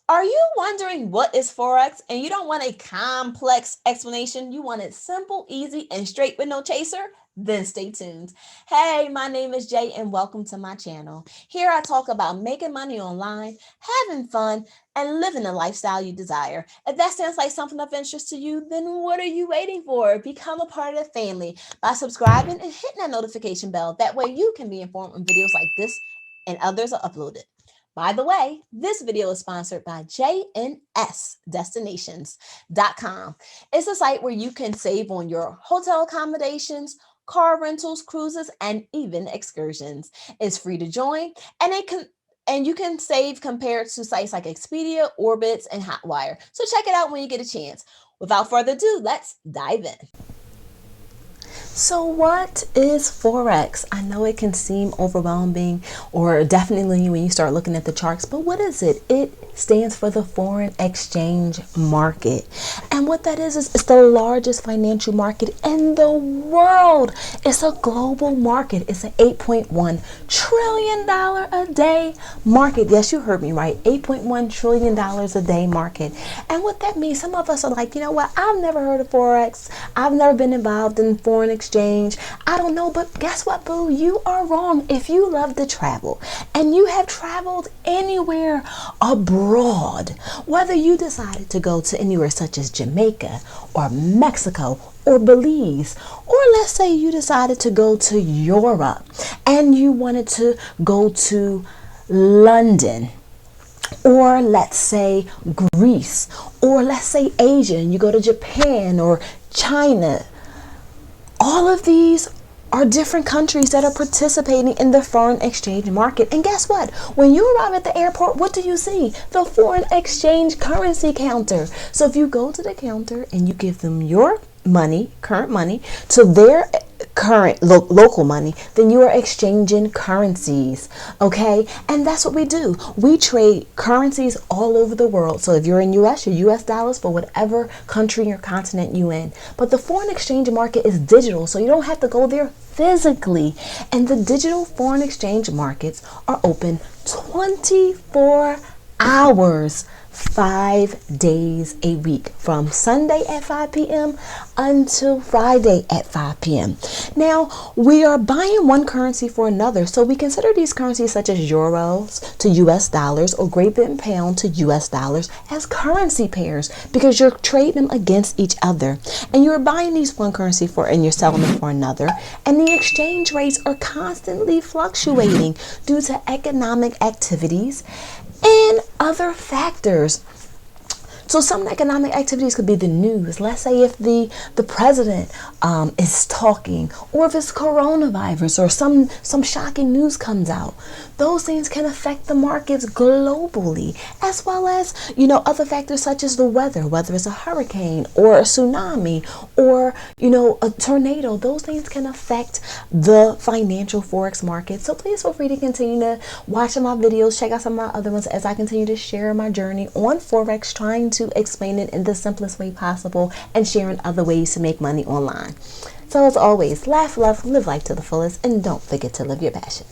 Are you wondering what is Forex and you don't want a complex explanation? You want it simple, easy, and straight with no chaser? Then stay tuned. Hey, my name is Jay and welcome to my channel. Here I talk about making money online, having fun, and living the lifestyle you desire. If that sounds like something of interest to you, then what are you waiting for? Become a part of the family by subscribing and hitting that notification bell. That way you can be informed when videos like this and others are uploaded. By the way, this video is sponsored by jnsdestinations.com. It's a site where you can save on your hotel accommodations, car rentals, cruises, and even excursions. It's free to join, and you can save compared to sites like Expedia, Orbitz, and Hotwire. So check it out when you get a chance. Without further ado, let's dive in. So what is Forex? I know it can seem overwhelming, or definitely when you start looking at the charts, but what is it? It stands for the foreign exchange market. And what that is it's the largest financial market in the world. It's a global market. It's an $8.1 trillion a day market. Yes, you heard me right. $8.1 trillion a day market. And what that means, some of us are like, you know what? I've never heard of Forex. I've never been involved in foreign exchange. I don't know, but guess what, boo? You are wrong. If you love to travel and you have traveled anywhere abroad, whether you decided to go to anywhere such as Jamaica or Mexico or Belize, or let's say you decided to go to Europe and you wanted to go to London, or let's say Greece, or let's say Asia, and you go to Japan or China. All of these are different countries that are participating in the foreign exchange market. And guess what? When you arrive at the airport, what do you see? The foreign exchange currency counter. So if you go to the counter and you give them your money, current money, to their current local money, then you are exchanging currencies. Okay, and that's what we do. We trade currencies all over the world. So if you're in US, your US dollars for whatever country or continent you in. But the foreign exchange market is digital, so you don't have to go there physically. And the digital foreign exchange markets are open 24 hours 5 days a week, from Sunday at 5 p.m. until Friday at 5 p.m. Now, we are buying one currency for another, so we consider these currencies such as euros to US dollars or Great Britain pound to US dollars as currency pairs, because you're trading them against each other. And you're buying these one currency for and you're selling them for another. And the exchange rates are constantly fluctuating due to economic activities and other factors. So some economic activities could be the news. Let's say if the president is talking, or if it's coronavirus or some shocking news comes out. Those things can affect the markets globally, as well as, other factors such as the weather, whether it's a hurricane or a tsunami or, a tornado. Those things can affect the financial Forex market. So please feel free to continue to watch my videos, check out some of my other ones as I continue to share my journey on Forex, trying to explain it in the simplest way possible and sharing other ways to make money online. So as always, laugh, love, live life to the fullest, and don't forget to live your passion.